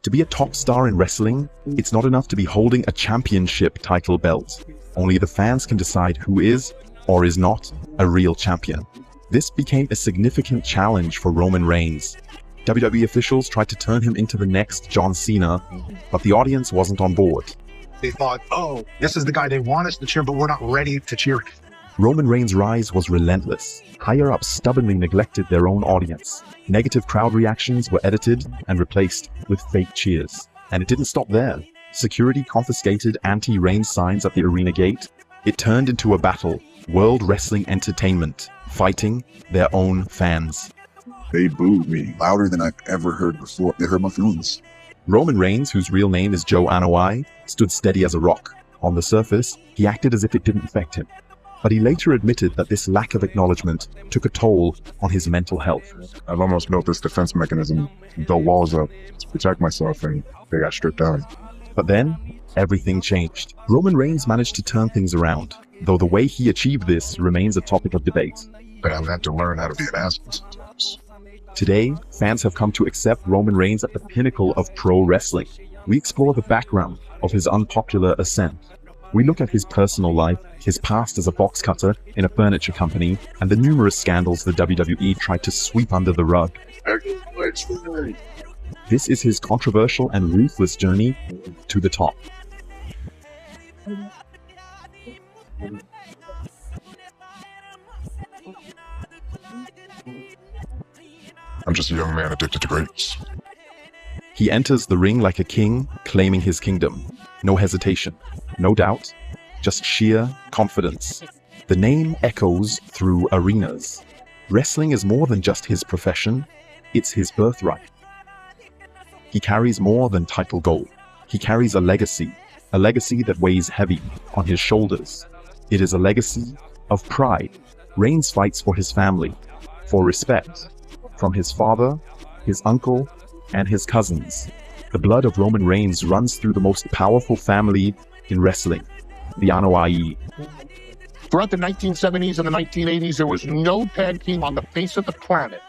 To be a top star in wrestling, it's not enough to be holding a championship title belt. Only the fans can decide who is, or is not, a real champion. This became a significant challenge for Roman Reigns. WWE officials tried to turn him into the next John Cena, but the audience wasn't on board. They thought, oh, this is the guy they want us to cheer, but we're not ready to cheer. Roman Reigns' rise was relentless. Higher-ups stubbornly neglected their own audience. Negative crowd reactions were edited and replaced with fake cheers. And it didn't stop there. Security confiscated anti-Reigns signs at the arena gate. It turned into a battle. World Wrestling Entertainment, fighting their own fans. They booed me louder than I've ever heard before. They hurt my feelings. Roman Reigns, whose real name is Joe Anoa'i, stood steady as a rock. On the surface, he acted as if it didn't affect him. But he later admitted that this lack of acknowledgement took a toll on his mental health. I've almost built this defense mechanism, built walls up to protect myself, and they got stripped down. But then, everything changed. Roman Reigns managed to turn things around, though the way he achieved this remains a topic of debate. But I would have to learn how to be an asshole sometimes. Today, fans have come to accept Roman Reigns at the pinnacle of pro wrestling. We explore the background of his unpopular ascent. We look at his personal life, his past as a box cutter in a furniture company, and the numerous scandals the WWE tried to sweep under the rug. This is his controversial and ruthless journey to the top. I'm just a young man addicted to greatness. He enters the ring like a king, claiming his kingdom. No hesitation, no doubt, just sheer confidence. The name echoes through arenas. Wrestling is more than just his profession, it's his birthright. He carries more than title gold. He carries a legacy that weighs heavy on his shoulders. It is a legacy of pride. Reigns fights for his family, for respect, from his father, his uncle, and his cousins. The blood of Roman Reigns runs through the most powerful family in wrestling, the Anoa'i. Throughout the 1970s and the 1980s, there was no tag team on the face of the planet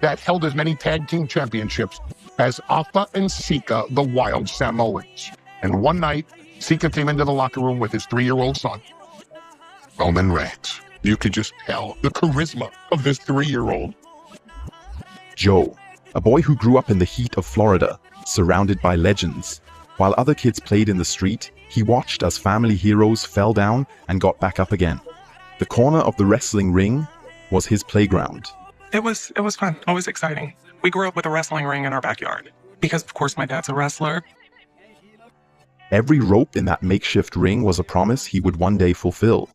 that held as many tag team championships as Alpha and Sika, the Wild Samoans. And one night, Sika came into the locker room with his 3-year-old son, Roman Reigns. You could just tell the charisma of this 3-year-old. Joe, a boy who grew up in the heat of Florida, surrounded by legends. While other kids played in the street, he watched as family heroes fell down and got back up again. The corner of the wrestling ring was his playground. It was fun, always exciting. We grew up with a wrestling ring in our backyard because, of course, my dad's a wrestler. Every rope in that makeshift ring was a promise he would one day fulfill.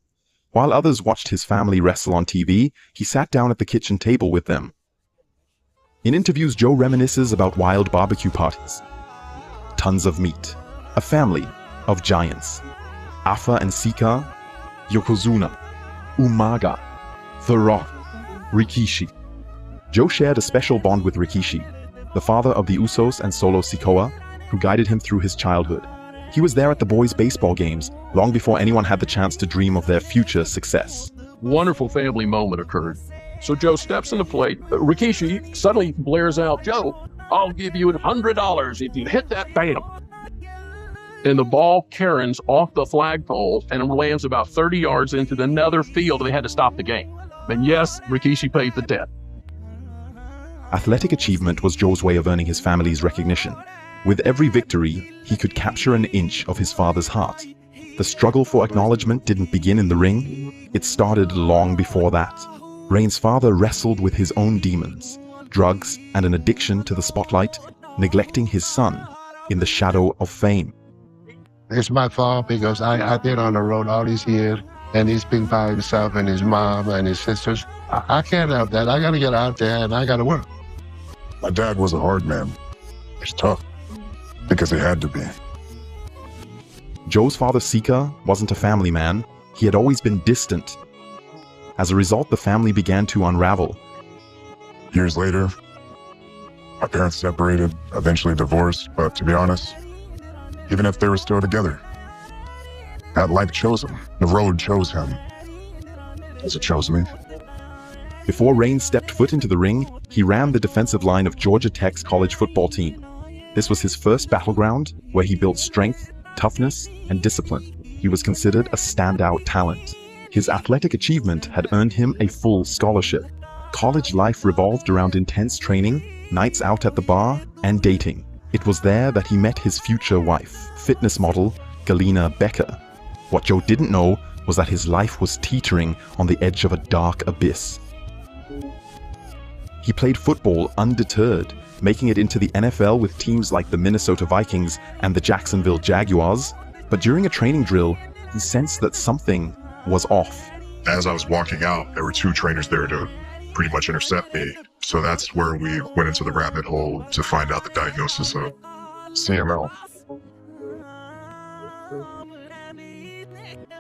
While others watched his family wrestle on TV, he sat down at the kitchen table with them. In interviews, Joe reminisces about wild barbecue parties. Tons of meat. A family of giants. Alpha and Sika, Yokozuna, Umaga, The Rock, Rikishi. Joe shared a special bond with Rikishi, the father of the Usos and Solo Sikoa, who guided him through his childhood. He was there at the boys' baseball games, long before anyone had the chance to dream of their future success. Wonderful family moment occurred. So Joe steps in the plate. Rikishi suddenly blares out, "Joe, I'll give you $100 if you hit that bam." And the ball caroms off the flagpole and lands about 30 yards into the nether field. They had to stop the game. And yes, Rikishi paid the debt. Athletic achievement was Joe's way of earning his family's recognition. With every victory, he could capture an inch of his father's heart. The struggle for acknowledgement didn't begin in the ring. It started long before that. Reigns' father wrestled with his own demons, drugs, and an addiction to the spotlight, neglecting his son in the shadow of fame. It's my fault because I've been on the road all these years, and he's been by himself and his mom and his sisters. I can't help that. I got to get out there and I got to work. My dad was a hard man. He's tough, because he had to be. Joe's father, Sika, wasn't a family man. He had always been distant. As a result, the family began to unravel. Years later, my parents separated, eventually divorced, but to be honest, even if they were still together, that life chose him. The road chose him, as it chose me. Before Reigns stepped foot into the ring, he ran the defensive line of Georgia Tech's college football team. This was his first battleground where he built strength, toughness, and discipline. He was considered a standout talent. His athletic achievement had earned him a full scholarship. College life revolved around intense training, nights out at the bar, and dating. It was there that he met his future wife, fitness model Galina Becker. What Joe didn't know was that his life was teetering on the edge of a dark abyss. He played football undeterred, making it into the NFL with teams like the Minnesota Vikings and the Jacksonville Jaguars. But during a training drill, he sensed that something was off. As I was walking out, there were two trainers there to pretty much intercept me. So that's where we went into the rabbit hole to find out the diagnosis of CML,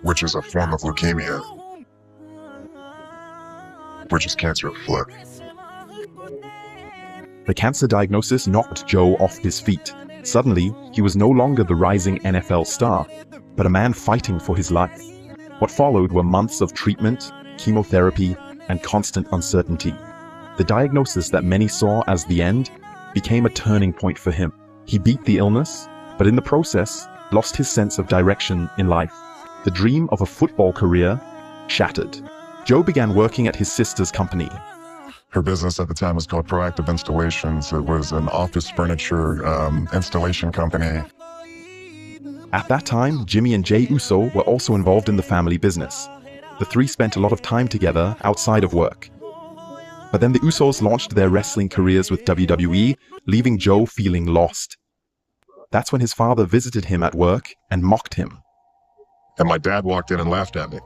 which is a form of leukemia, which is cancer of the blood. The cancer diagnosis knocked Joe off his feet. Suddenly, he was no longer the rising NFL star, but a man fighting for his life. What followed were months of treatment, chemotherapy, and constant uncertainty. The diagnosis that many saw as the end became a turning point for him. He beat the illness, but in the process, lost his sense of direction in life. The dream of a football career shattered. Joe began working at his sister's company. Her business at the time was called Proactive Installations. It was an office furniture installation company. At that time, Jimmy and Jay Uso were also involved in the family business. The three spent a lot of time together outside of work. But then the Usos launched their wrestling careers with WWE, leaving Joe feeling lost. That's when his father visited him at work and mocked him. And my dad walked in and laughed at me.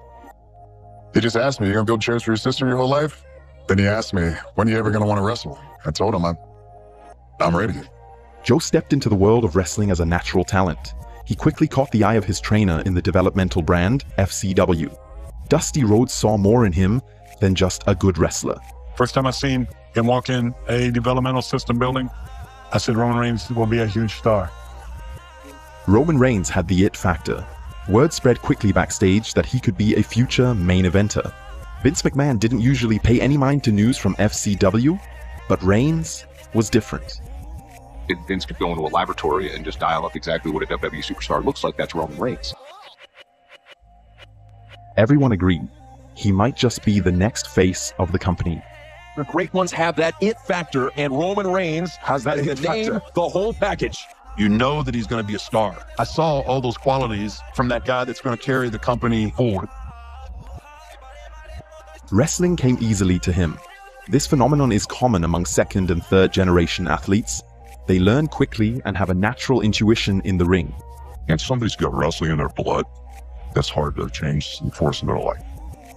He just asked me, "You gonna build chairs for your sister your whole life?" Then he asked me, "When are you ever gonna want to wrestle?" I told him, I'm ready. Joe stepped into the world of wrestling as a natural talent. He quickly caught the eye of his trainer in the developmental brand, FCW. Dusty Rhodes saw more in him than just a good wrestler. First time I seen him walk in a developmental system building, I said Roman Reigns will be a huge star. Roman Reigns had the it factor. Word spread quickly backstage that he could be a future main eventer. Vince McMahon didn't usually pay any mind to news from FCW, but Reigns was different. If Vince could go into a laboratory and just dial up exactly what a WWE superstar looks like, that's Roman Reigns. Everyone agreed. He might just be the next face of the company. The great ones have that it factor, and Roman Reigns has that it name, the whole package. You know that he's going to be a star. I saw all those qualities from that guy that's going to carry the company forward. Wrestling came easily to him. This phenomenon is common among second and third generation athletes. They learn quickly and have a natural intuition in the ring. And somebody's got wrestling in their blood. That's hard to change and force in their life.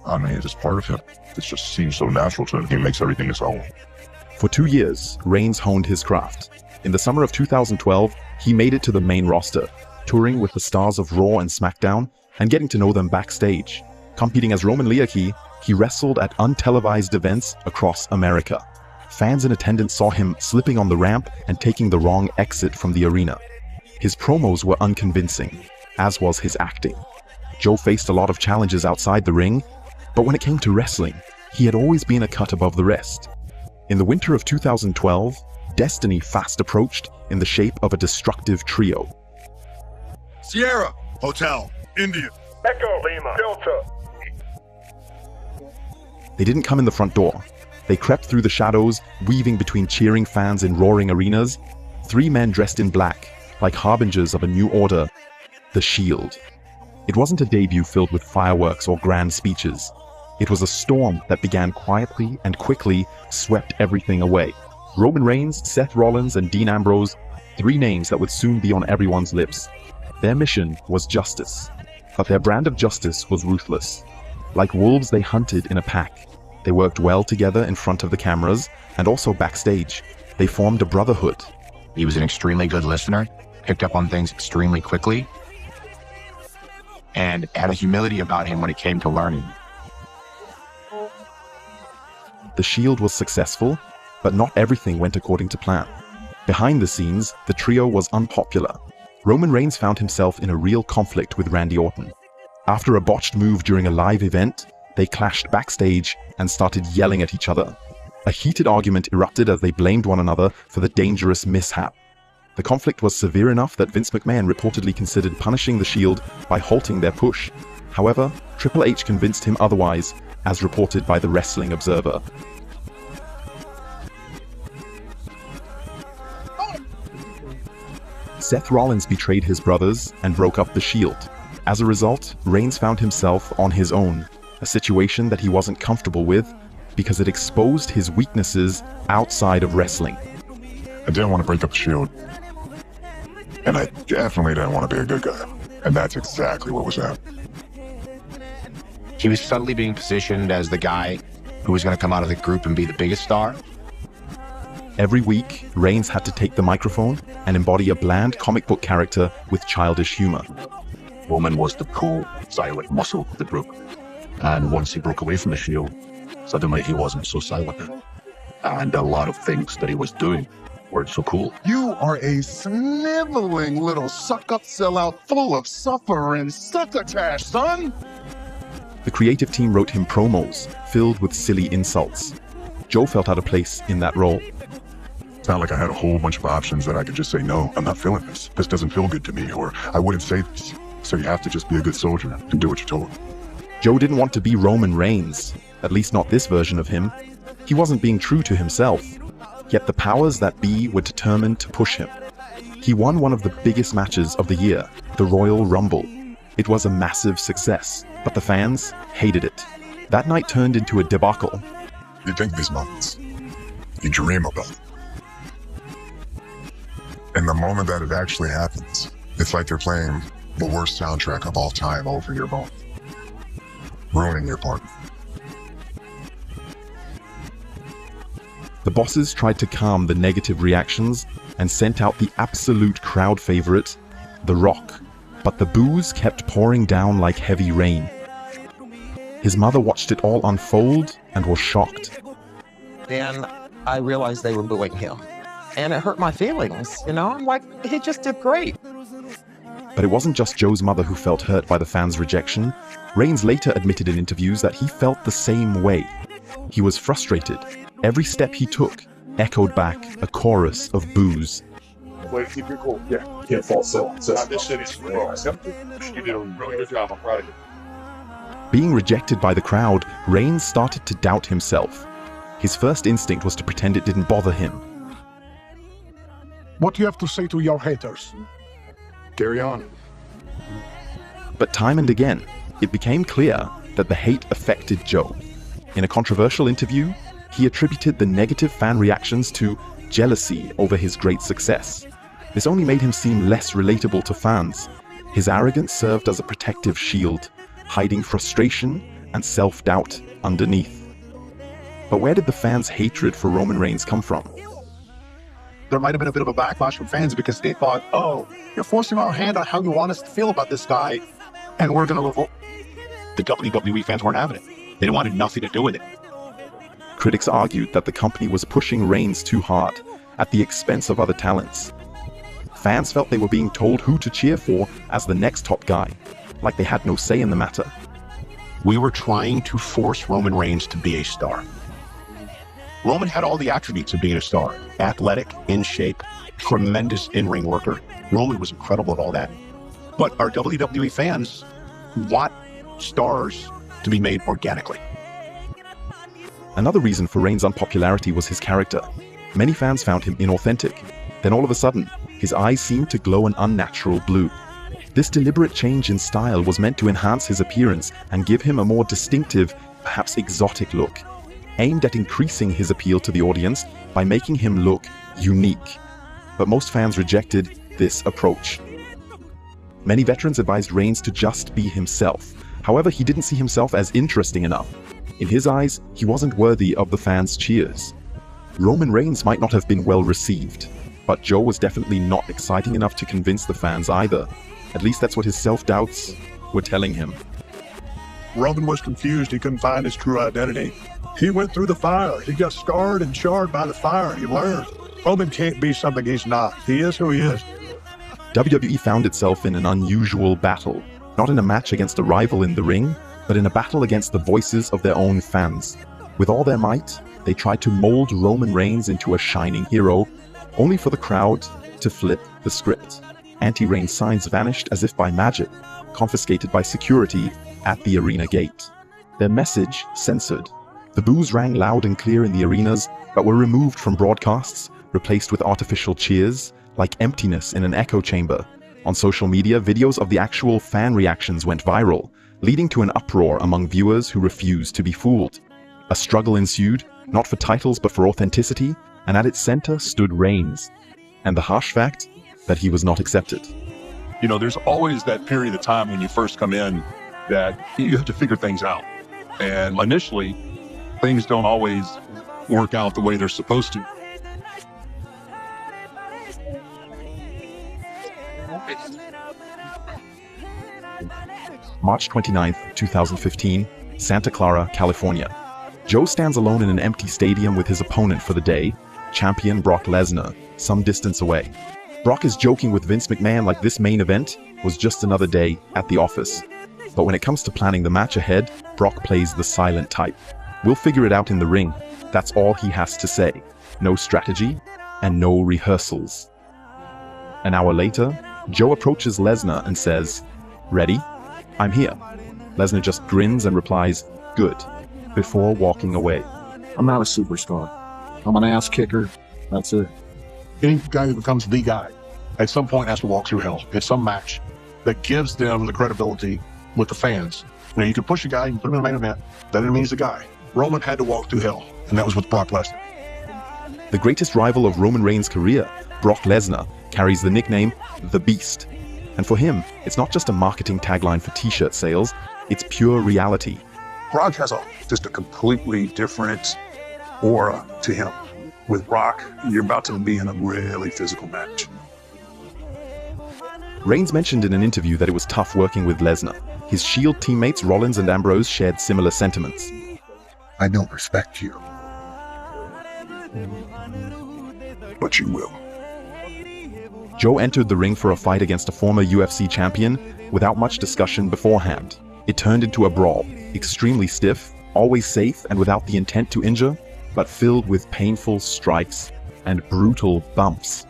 I mean, it's just part of him. It just seems so natural to him. He makes everything his own. For 2 years, Reigns honed his craft. In the summer of 2012, he made it to the main roster, touring with the stars of Raw and SmackDown and getting to know them backstage. Competing as Roman Liaki, he wrestled at untelevised events across America. Fans in attendance saw him slipping on the ramp and taking the wrong exit from the arena. His promos were unconvincing, as was his acting. Joe faced a lot of challenges outside the ring, but when it came to wrestling, he had always been a cut above the rest. In the winter of 2012, destiny fast approached in the shape of a destructive trio. Sierra, Hotel, India, Echo, Lima, Delta. They didn't come in the front door. They crept through the shadows, weaving between cheering fans in roaring arenas. 3 men dressed in black, like harbingers of a new order, the Shield. It wasn't a debut filled with fireworks or grand speeches. It was a storm that began quietly and quickly swept everything away. Roman Reigns, Seth Rollins, and Dean Ambrose, 3 names that would soon be on everyone's lips. Their mission was justice, but their brand of justice was ruthless. Like wolves, they hunted in a pack. They worked well together in front of the cameras and also backstage. They formed a brotherhood. He was an extremely good listener, picked up on things extremely quickly, and had a humility about him when it came to learning. The Shield was successful, but not everything went according to plan. Behind the scenes, the trio was unpopular. Roman Reigns found himself in a real conflict with Randy Orton. After a botched move during a live event, they clashed backstage and started yelling at each other. A heated argument erupted as they blamed one another for the dangerous mishap. The conflict was severe enough that Vince McMahon reportedly considered punishing the Shield by halting their push. However, Triple H convinced him otherwise, as reported by the Wrestling Observer. Seth Rollins betrayed his brothers and broke up the Shield. As a result, Reigns found himself on his own, a situation that he wasn't comfortable with because it exposed his weaknesses outside of wrestling. I didn't want to break up the Shield. And I definitely didn't want to be a good guy. And that's exactly what was happening. He was subtly being positioned as the guy who was going to come out of the group and be the biggest star. Every week, Reigns had to take the microphone and embody a bland comic book character with childish humor. Roman was the cool, silent muscle of the group. And once he broke away from the Shield, suddenly he wasn't so silent. And a lot of things that he was doing weren't so cool. You are a sniveling little suck-up sellout full of suffering succotash, son! The creative team wrote him promos filled with silly insults. Joe felt out of place in that role. It's not like I had a whole bunch of options that I could just say, no, I'm not feeling this. This doesn't feel good to me, or I wouldn't say this. So you have to just be a good soldier and do what you're told. Joe didn't want to be Roman Reigns, at least not this version of him. He wasn't being true to himself, yet the powers that be were determined to push him. He won one of the biggest matches of the year, the Royal Rumble. It was a massive success, but the fans hated it. That night turned into a debacle. You think these moments, you dream about them. And the moment that it actually happens, it's like they're playing the worst soundtrack of all time over your phone, ruining your party. The bosses tried to calm the negative reactions and sent out the absolute crowd favorite, The Rock, but the boos kept pouring down like heavy rain. His mother watched it all unfold and was shocked. Then I realized they were booing him, and it hurt my feelings, you know? I'm like, he just did great. But it wasn't just Joe's mother who felt hurt by the fans' rejection. Reigns later admitted in interviews that he felt the same way. He was frustrated. Every step he took echoed back a chorus of boos. Way to keep your cool. Yeah, can't fall so. This city's wrong. You did a really good job. I'm proud of you. Being rejected by the crowd, Reigns started to doubt himself. His first instinct was to pretend it didn't bother him. What do you have to say to your haters? Carry on. But time and again, it became clear that the hate affected Joe. In a controversial interview, he attributed the negative fan reactions to jealousy over his great success. This only made him seem less relatable to fans. His arrogance served as a protective shield, hiding frustration and self-doubt underneath. But where did the fans' hatred for Roman Reigns come from? There might have been a bit of a backlash from fans because they thought, oh, you're forcing our hand on how you want us to feel about this guy, and we're going to revolt. The WWE fans weren't having it. They wanted nothing to do with it. Critics argued that the company was pushing Reigns too hard, at the expense of other talents. Fans felt they were being told who to cheer for as the next top guy, like they had no say in the matter. We were trying to force Roman Reigns to be a star. Roman had all the attributes of being a star. Athletic, in shape, tremendous in-ring worker. Roman was incredible at all that. But our WWE fans want stars to be made organically. Another reason for Reigns' unpopularity was his character. Many fans found him inauthentic. Then all of a sudden, his eyes seemed to glow an unnatural blue. This deliberate change in style was meant to enhance his appearance and give him a more distinctive, perhaps exotic look, aimed at increasing his appeal to the audience by making him look unique. But most fans rejected this approach. Many veterans advised Reigns to just be himself. However, he didn't see himself as interesting enough. In his eyes, he wasn't worthy of the fans' cheers. Roman Reigns might not have been well received, but Joe was definitely not exciting enough to convince the fans either. At least that's what his self-doubts were telling him. Roman was confused. He couldn't find his true identity. He went through the fire. He got scarred and charred by the fire. He learned. Roman can't be something he's not. He is who he is. WWE found itself in an unusual battle, not in a match against a rival in the ring, but in a battle against the voices of their own fans. With all their might, they tried to mold Roman Reigns into a shining hero, only for the crowd to flip the script. Anti-Reigns signs vanished as if by magic, confiscated by security at the arena gate. Their message censored. The boos rang loud and clear in the arenas, but were removed from broadcasts, replaced with artificial cheers, like emptiness in an echo chamber. On social media, videos of the actual fan reactions went viral, leading to an uproar among viewers who refused to be fooled. A struggle ensued, not for titles but for authenticity, and at its center stood Reigns. And the harsh fact that he was not accepted. You know, there's always that period of time when you first come in that you have to figure things out. And initially, things don't always work out the way they're supposed to. March 29th, 2015, Santa Clara, California. Joe stands alone in an empty stadium with his opponent for the day, champion Brock Lesnar, some distance away. Brock is joking with Vince McMahon like this main event was just another day at the office. But when it comes to planning the match ahead, Brock plays the silent type. We'll figure it out in the ring. That's all he has to say. No strategy and no rehearsals. An hour later, Joe approaches Lesnar and says, "Ready? I'm here." Lesnar just grins and replies, "Good," before walking away. I'm not a superstar. I'm an ass kicker. That's it. Any guy who becomes the guy at some point has to walk through hell in some match that gives them the credibility with the fans. You know, you can push a guy and put him in a main event. That doesn't mean he's the guy. Roman had to walk through hell, and that was with Brock Lesnar. The greatest rival of Roman Reigns' career, Brock Lesnar, carries the nickname The Beast. And for him, it's not just a marketing tagline for t-shirt sales, it's pure reality. Brock has just a completely different aura to him. With Brock, you're about to be in a really physical match. Reigns mentioned in an interview that it was tough working with Lesnar. His Shield teammates Rollins and Ambrose shared similar sentiments. I don't respect you, but you will. Joe entered the ring for a fight against a former UFC champion without much discussion beforehand. It turned into a brawl, extremely stiff, always safe and without the intent to injure, but filled with painful strikes and brutal bumps.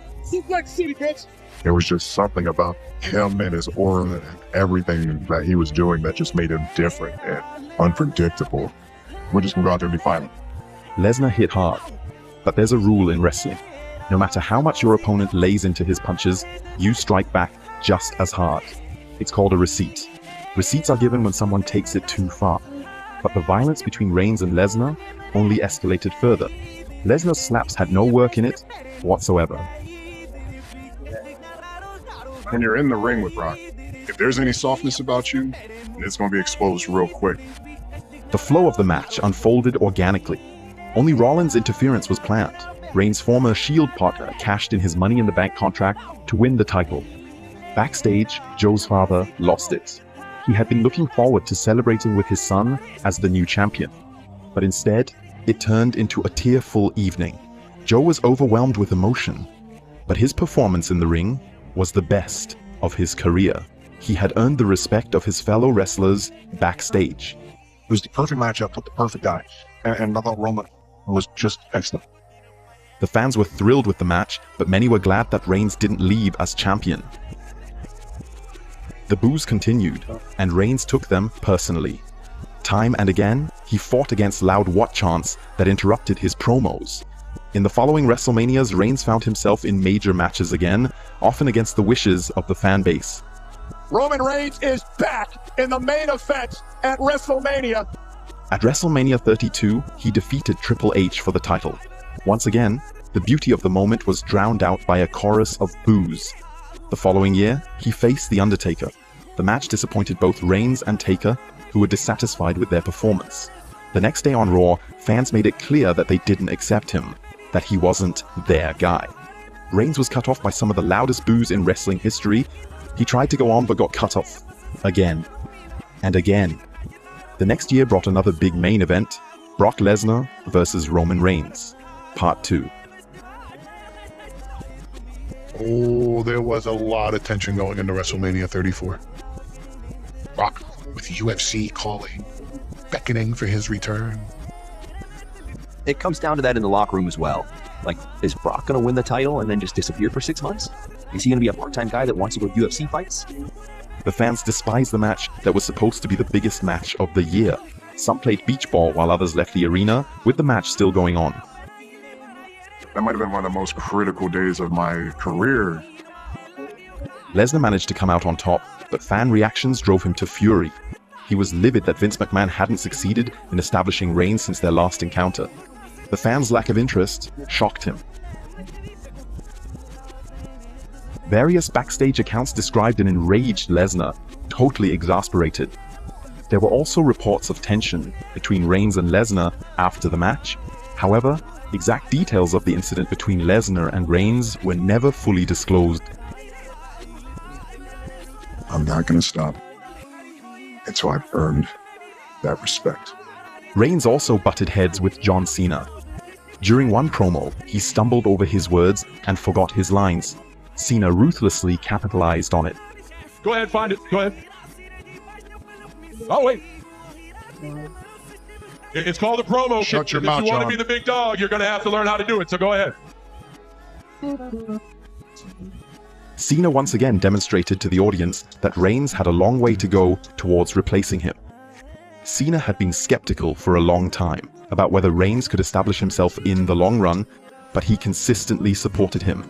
There was just something about him and his aura and everything that he was doing that just made him different and unpredictable. We're just gonna go out there and be violent. Lesnar hit hard, but there's a rule in wrestling. No matter how much your opponent lays into his punches, you strike back just as hard. It's called a receipt. Receipts are given when someone takes it too far. But the violence between Reigns and Lesnar only escalated further. Lesnar's slaps had no work in it whatsoever. When you're in the ring with Brock, if there's any softness about you, it's gonna be exposed real quick. The flow of the match unfolded organically. Only Rollins' interference was planned. Reigns' former Shield partner cashed in his Money in the Bank contract to win the title. Backstage, Joe's father lost it. He had been looking forward to celebrating with his son as the new champion. But instead, it turned into a tearful evening. Joe was overwhelmed with emotion, but his performance in the ring was the best of his career. He had earned the respect of his fellow wrestlers backstage. It was the perfect matchup with the perfect guy. And I thought Roman was just excellent. The fans were thrilled with the match, but many were glad that Reigns didn't leave as champion. The boos continued, and Reigns took them personally. Time and again, he fought against loud "what" chants that interrupted his promos. In the following WrestleManias, Reigns found himself in major matches again, often against the wishes of the fan base. Roman Reigns is back in the main event at WrestleMania. At WrestleMania 32, he defeated Triple H for the title. Once again, the beauty of the moment was drowned out by a chorus of boos. The following year, he faced The Undertaker. The match disappointed both Reigns and Taker, who were dissatisfied with their performance. The next day on Raw, fans made it clear that they didn't accept him, that he wasn't their guy. Reigns was cut off by some of the loudest boos in wrestling history. He tried to go on but got cut off again and again. The next year brought another big main event, Brock Lesnar versus Roman Reigns, Part 2. Oh, there was a lot of tension going into WrestleMania 34. Brock with UFC calling, beckoning for his return. It comes down to that in the locker room as well. Like, is Brock going to win the title and then just disappear for 6 months? Is he going to be a part-time guy that wants to go to UFC fights? The fans despised the match that was supposed to be the biggest match of the year. Some played beach ball while others left the arena, with the match still going on. That might have been one of the most critical days of my career. Lesnar managed to come out on top, but fan reactions drove him to fury. He was livid that Vince McMahon hadn't succeeded in establishing Reigns since their last encounter. The fans' lack of interest shocked him. Various backstage accounts described an enraged Lesnar, totally exasperated. There were also reports of tension between Reigns and Lesnar after the match. However, exact details of the incident between Lesnar and Reigns were never fully disclosed. I'm not going to stop until I've earned that respect. Reigns also butted heads with John Cena. During one promo, he stumbled over his words and forgot his lines. Cena ruthlessly capitalized on it. Go ahead, find it. Go ahead. Oh, wait. It's called a promo. Shut your if mouth, you want John. to be the big dog, you're going to have to learn how to do it, so go ahead. Cena once again demonstrated to the audience that Reigns had a long way to go towards replacing him. Cena had been skeptical for a long time about whether Reigns could establish himself in the long run, but he consistently supported him.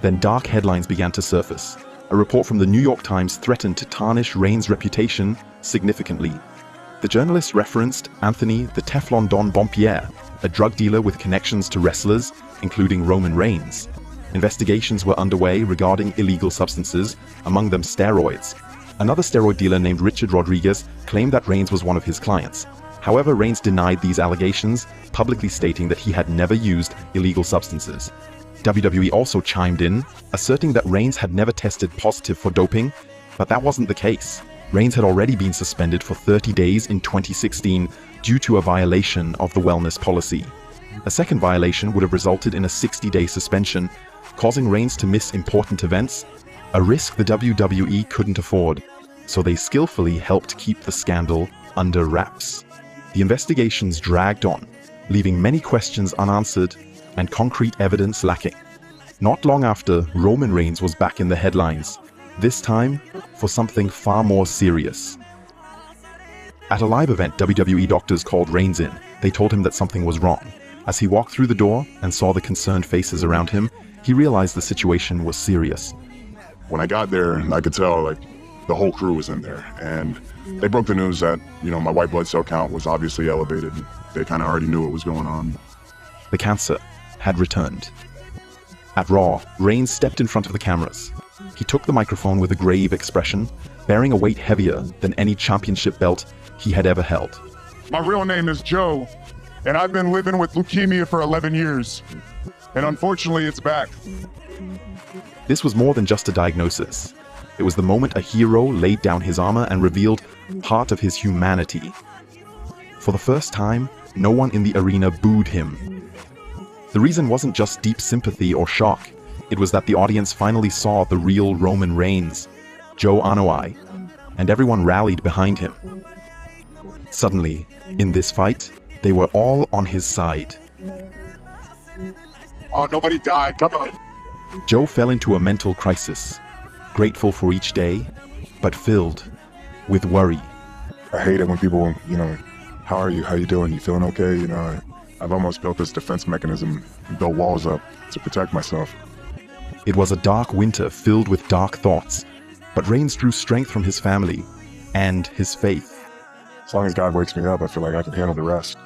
Then dark headlines began to surface. A report from the New York Times threatened to tarnish Reigns' reputation significantly. The journalist referenced Anthony the Teflon Don Bompierre, a drug dealer with connections to wrestlers, including Roman Reigns. Investigations were underway regarding illegal substances, among them steroids. Another steroid dealer named Richard Rodriguez claimed that Reigns was one of his clients. However, Reigns denied these allegations, publicly stating that he had never used illegal substances. WWE also chimed in, asserting that Reigns had never tested positive for doping, but that wasn't the case. Reigns had already been suspended for 30 days in 2016 due to a violation of the wellness policy. A second violation would have resulted in a 60-day suspension, causing Reigns to miss important events, a risk the WWE couldn't afford, so they skillfully helped keep the scandal under wraps. The investigations dragged on, leaving many questions unanswered and concrete evidence lacking. Not long after, Roman Reigns was back in the headlines, this time for something far more serious. At a live event, WWE doctors called Reigns in. They told him that something was wrong. As he walked through the door and saw the concerned faces around him, he realized the situation was serious. When I got there, I could tell like the whole crew was in there, and they broke the news that, my white blood cell count was obviously elevated. They kind of already knew what was going on. The cancer had returned. At Raw, Reigns stepped in front of the cameras. He took the microphone with a grave expression, bearing a weight heavier than any championship belt he had ever held. My real name is Joe, and I've been living with leukemia for 11 years. And unfortunately, it's back. This was more than just a diagnosis. It was the moment a hero laid down his armor and revealed part of his humanity. For the first time, no one in the arena booed him. The reason wasn't just deep sympathy or shock. It was that the audience finally saw the real Roman Reigns, Joe Anoa'i, and everyone rallied behind him. Suddenly, in this fight, they were all on his side. Oh, nobody died. Come on. Joe fell into a mental crisis, grateful for each day, but filled with worry. I hate it when people, how are you? How you doing? You feeling okay? I've almost built this defense mechanism, built walls up to protect myself. It was a dark winter filled with dark thoughts, but Reigns drew strength from his family and his faith. As long as God wakes me up, I feel like I can handle the rest.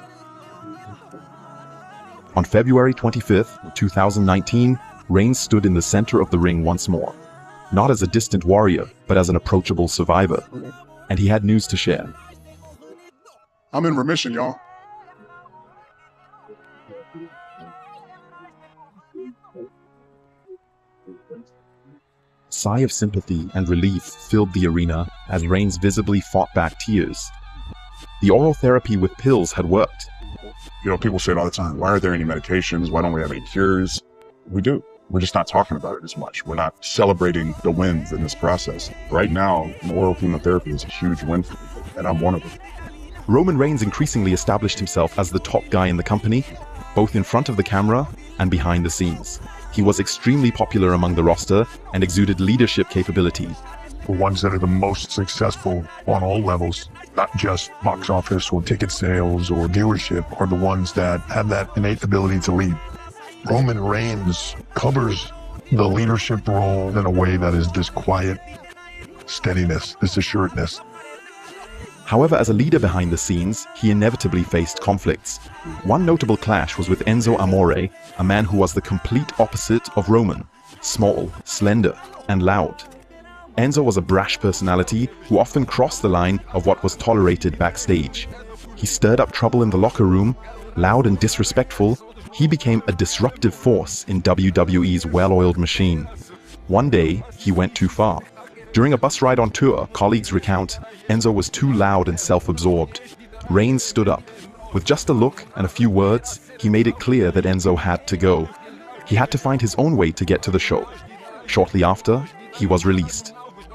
On February 25th, 2019, Reigns stood in the center of the ring once more, not as a distant warrior, but as an approachable survivor. And he had news to share. I'm in remission, y'all. A sigh of sympathy and relief filled the arena as Reigns visibly fought back tears. The oral therapy with pills had worked. People say it all the time, why are there any medications? Why don't we have any cures? We do. We're just not talking about it as much. We're not celebrating the wins in this process. Right now, oral chemotherapy is a huge win for me, and I'm one of them. Roman Reigns increasingly established himself as the top guy in the company, both in front of the camera and behind the scenes. He was extremely popular among the roster and exuded leadership capability. The ones that are the most successful on all levels, not just box office or ticket sales or viewership, are the ones that have that innate ability to lead. Roman Reigns covers the leadership role in a way that is this quiet steadiness, this assuredness. However, as a leader behind the scenes, he inevitably faced conflicts. One notable clash was with Enzo Amore, a man who was the complete opposite of Roman: small, slender, and loud. Enzo was a brash personality who often crossed the line of what was tolerated backstage. He stirred up trouble in the locker room. Loud and disrespectful, he became a disruptive force in WWE's well-oiled machine. One day, he went too far. During a bus ride on tour, colleagues recount, Enzo was too loud and self-absorbed. Reigns stood up. With just a look and a few words, he made it clear that Enzo had to go. He had to find his own way to get to the show. Shortly after, he was released.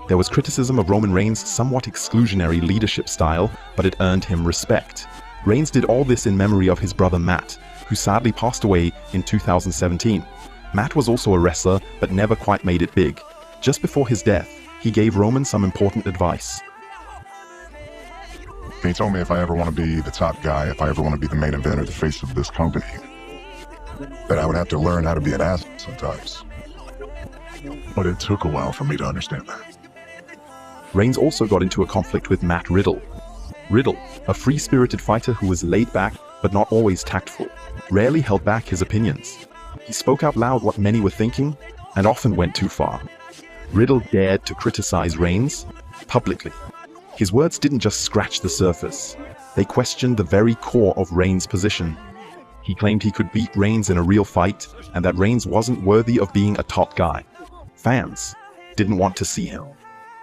There was criticism of Roman Reigns' somewhat exclusionary leadership style, but it earned him respect. Reigns did all this in memory of his brother Matt, who sadly passed away in 2017. Matt was also a wrestler, but never quite made it big. Just before his death, he gave Roman some important advice. He told me if I ever want to be the top guy, if I ever want to be the main event or the face of this company, that I would have to learn how to be an ass sometimes. But it took a while for me to understand that. Reigns also got into a conflict with Matt Riddle. Riddle, a free-spirited fighter who was laid back but not always tactful, rarely held back his opinions. He spoke out loud what many were thinking and often went too far. Riddle dared to criticize Reigns publicly. His words didn't just scratch the surface. They questioned the very core of Reigns' position. He claimed he could beat Reigns in a real fight and that Reigns wasn't worthy of being a top guy. Fans didn't want to see him.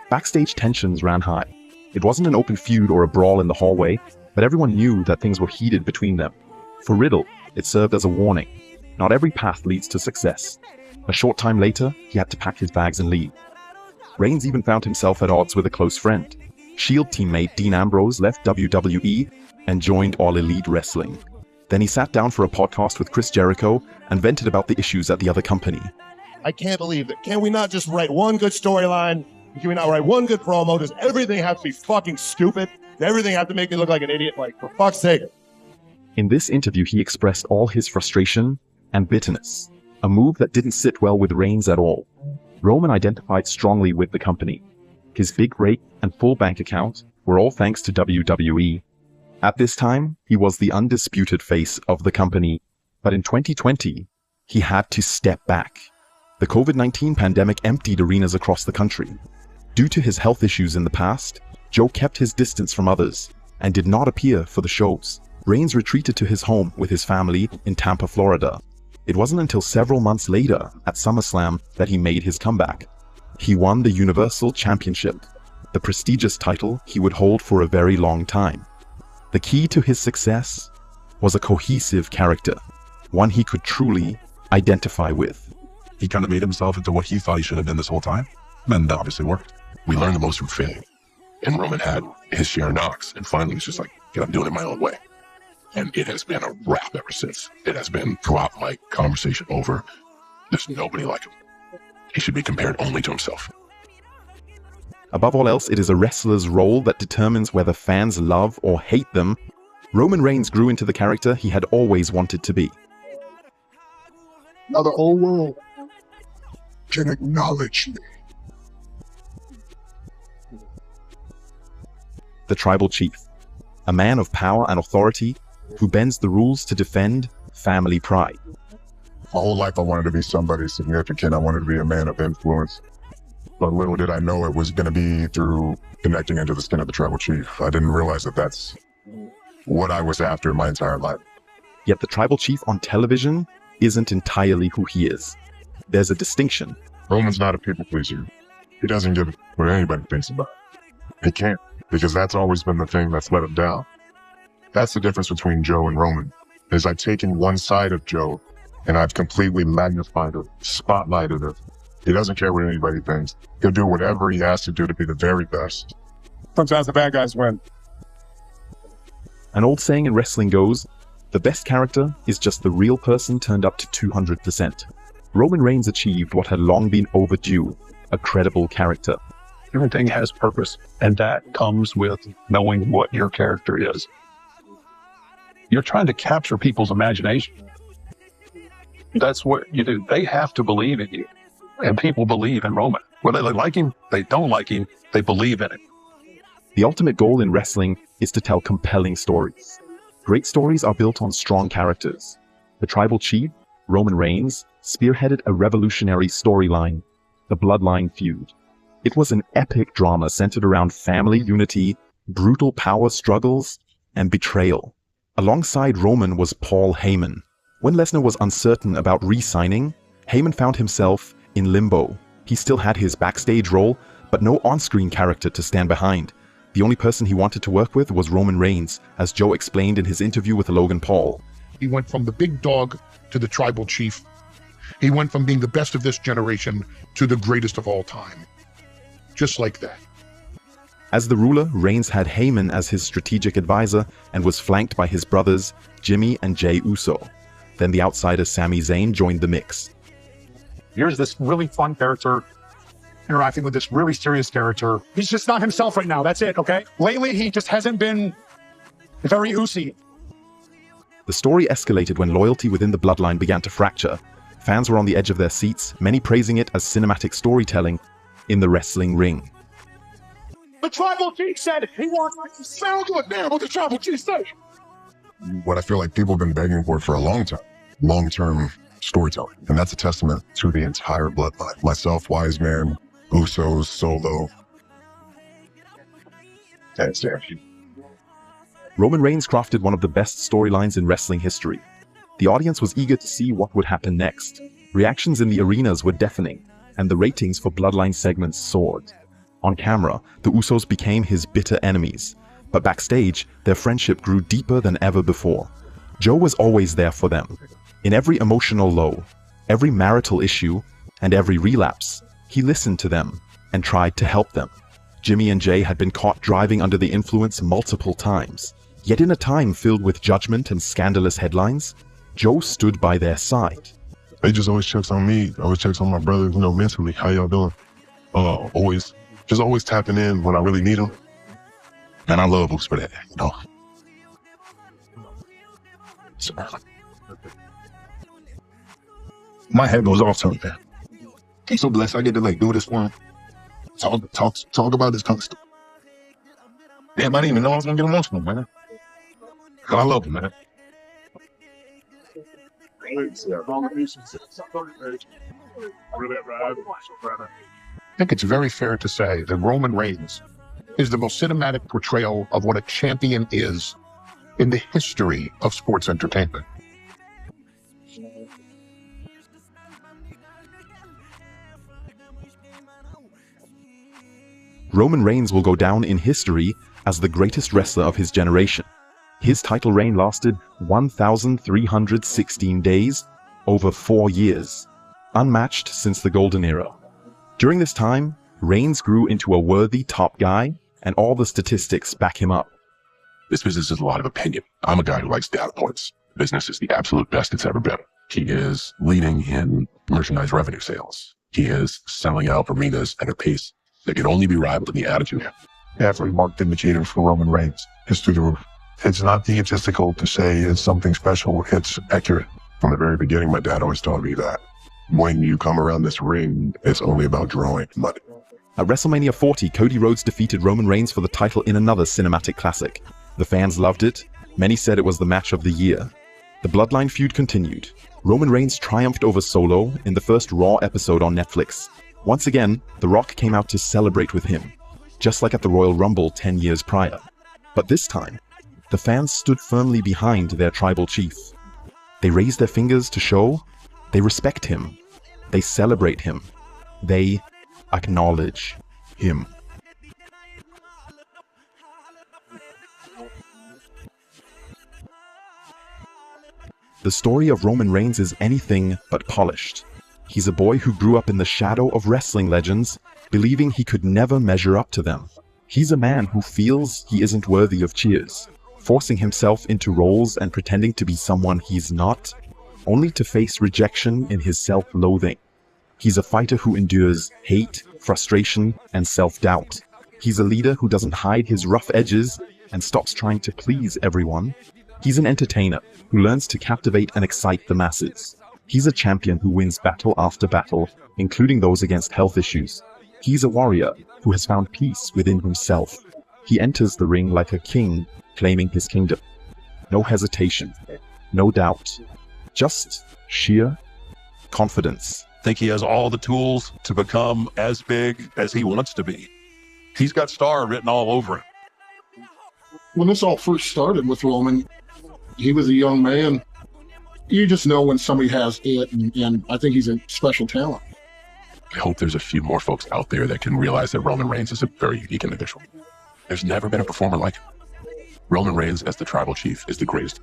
Backstage tensions ran high. It wasn't an open feud or a brawl in the hallway, but everyone knew that things were heated between them. For Riddle, it served as a warning. Not every path leads to success. A short time later, he had to pack his bags and leave. Reigns even found himself at odds with a close friend. Shield teammate Dean Ambrose left WWE and joined All Elite Wrestling. Then he sat down for a podcast with Chris Jericho and vented about the issues at the other company. I can't believe it. Can we not just write one good storyline? Can we not write one good promo? Does everything have to be fucking stupid? Does everything have to make me look like an idiot? Like, for fuck's sake. In this interview, he expressed all his frustration and bitterness, a move that didn't sit well with Reigns at all. Roman identified strongly with the company. His big break and full bank account were all thanks to WWE. At this time, he was the undisputed face of the company, but in 2020, he had to step back. The COVID-19 pandemic emptied arenas across the country. Due to his health issues in the past, Joe kept his distance from others and did not appear for the shows. Reigns retreated to his home with his family in Tampa, Florida. It wasn't until several months later at SummerSlam that he made his comeback. He won the Universal Championship, the prestigious title he would hold for a very long time. The key to his success was a cohesive character, one he could truly identify with. He kind of made himself into what he thought he should have been this whole time, and that obviously worked. We learned the most from failing. And Roman had his share of knocks, and finally was just like, yeah, I'm doing it my own way. And it has been a wrap ever since. It has been throughout my conversation over, there's nobody like him. He should be compared only to himself. Above all else, it is a wrestler's role that determines whether fans love or hate them. Roman Reigns grew into the character he had always wanted to be. Now the whole world can acknowledge me. The tribal chief, a man of power and authority who bends the rules to defend family pride. My whole life I wanted to be somebody significant. I wanted to be a man of influence. But little did I know it was going to be through connecting into the skin of the tribal chief. I didn't realize that that's what I was after my entire life. Yet the tribal chief on television isn't entirely who he is. There's a distinction. Roman's not a people pleaser. He doesn't give what anybody thinks about it. He can't, because that's always been the thing that's let him down. That's the difference between Joe and Roman, is I've taken one side of Joe and I've completely magnified it, spotlighted it. He doesn't care what anybody thinks. He'll do whatever he has to do to be the very best. Sometimes the bad guys win. An old saying in wrestling goes, the The best character is just the real person turned up to 200%. Roman Reigns achieved what had long been overdue, a credible character. Everything has purpose, and that comes with knowing what your character is. You're trying to capture people's imagination. That's what you do. They have to believe in you, and people believe in Roman. Whether they like him, they don't like him, they believe in him. The ultimate goal in wrestling is to tell compelling stories. Great stories are built on strong characters. The tribal chief, Roman Reigns, spearheaded a revolutionary storyline, the Bloodline feud. It was an epic drama centered around family unity, brutal power struggles, and betrayal. Alongside Roman was Paul Heyman. When Lesnar was uncertain about re-signing, Heyman found himself in limbo. He still had his backstage role, but no on-screen character to stand behind. The only person he wanted to work with was Roman Reigns, as Joe explained in his interview with Logan Paul. He went from the big dog to the tribal chief. He went from being the best of this generation to the greatest of all time. Just like that. As the ruler, Reigns had Heyman as his strategic advisor and was flanked by his brothers, Jimmy and Jey Uso. Then the outsider Sami Zayn joined the mix. Here's this really fun character interacting with this really serious character. He's just not himself right now. That's it, okay? Lately, he just hasn't been very Usi. The story escalated when loyalty within the bloodline began to fracture. Fans were on the edge of their seats, many praising it as cinematic storytelling in the wrestling ring. The tribal chief said he wants to sound good. Damn, what the tribal chief say? What I feel like people have been begging for a long time. Long-term storytelling. And that's a testament to the entire bloodline. Myself, Wise Man, Usos, Solo. That's there. Roman Reigns crafted one of the best storylines in wrestling history. The audience was eager to see what would happen next. Reactions in the arenas were deafening, and the ratings for Bloodline segments soared. On camera, the Usos became his bitter enemies, but backstage, their friendship grew deeper than ever before. Joe was always there for them. In every emotional low, every marital issue, and every relapse, he listened to them and tried to help them. Jimmy and Jey had been caught driving under the influence multiple times. Yet in a time filled with judgment and scandalous headlines, Joe stood by their side. They just always checks on me, always checks on my brother, mentally. How y'all doing? Always tapping in when I really need them. And I love Boots for that, So, my head goes off to him, man. He's so blessed I get to do this for him. Talk about this kind of stuff. Damn, I didn't even know I was gonna get emotional, man. I love him, man. I think it's very fair to say that Roman Reigns is the most cinematic portrayal of what a champion is in the history of sports entertainment. Roman Reigns will go down in history as the greatest wrestler of his generation. His title reign lasted 1,316 days, over 4 years, unmatched since the Golden Era. During this time, Reigns grew into a worthy top guy, and all the statistics back him up. This business is a lot of opinion. I'm a guy who likes data points. Business is the absolute best it's ever been. He is leading in merchandise revenue sales. He is selling out arenas at a pace that could only be rivaled in the attitude. Every marked indicator for Roman Reigns is through the roof. It's not egotistical to say it's something special. It's accurate. From the very beginning, my dad always told me that when you come around this ring, it's only about drawing money. At WrestleMania 40, Cody Rhodes defeated Roman Reigns for the title in another cinematic classic. The fans loved it. Many said it was the match of the year. The Bloodline feud continued. Roman Reigns triumphed over Solo in the first Raw episode on Netflix. Once again, The Rock came out to celebrate with him, just like at the Royal Rumble 10 years prior. But this time, the fans stood firmly behind their tribal chief. They raised their fingers to show they respect him. They celebrate him. They acknowledge him. The story of Roman Reigns is anything but polished. He's a boy who grew up in the shadow of wrestling legends, believing he could never measure up to them. He's a man who feels he isn't worthy of cheers, forcing himself into roles and pretending to be someone he's not, only to face rejection in his self-loathing. He's a fighter who endures hate, frustration, and self-doubt. He's a leader who doesn't hide his rough edges and stops trying to please everyone. He's an entertainer who learns to captivate and excite the masses. He's a champion who wins battle after battle, including those against health issues. He's a warrior who has found peace within himself. He enters the ring like a king, claiming his kingdom. No hesitation, no doubt, just sheer confidence. I think he has all the tools to become as big as he wants to be. He's got star written all over him. When this all first started with Roman, he was a young man. You just know when somebody has it, and I think he's a special talent. I hope there's a few more folks out there that can realize that Roman Reigns is a very unique individual. There's never been a performer like him. Roman Reigns as the tribal chief is the greatest.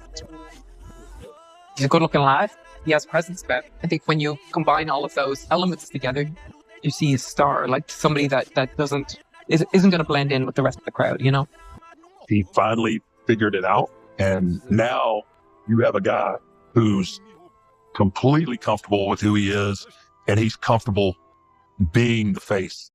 He's a good-looking lad. He has presence, but I think when you combine all of those elements together, you see a star, like somebody that isn't going to blend in with the rest of the crowd, you know? He finally figured it out, and now you have a guy who's completely comfortable with who he is, and he's comfortable being the face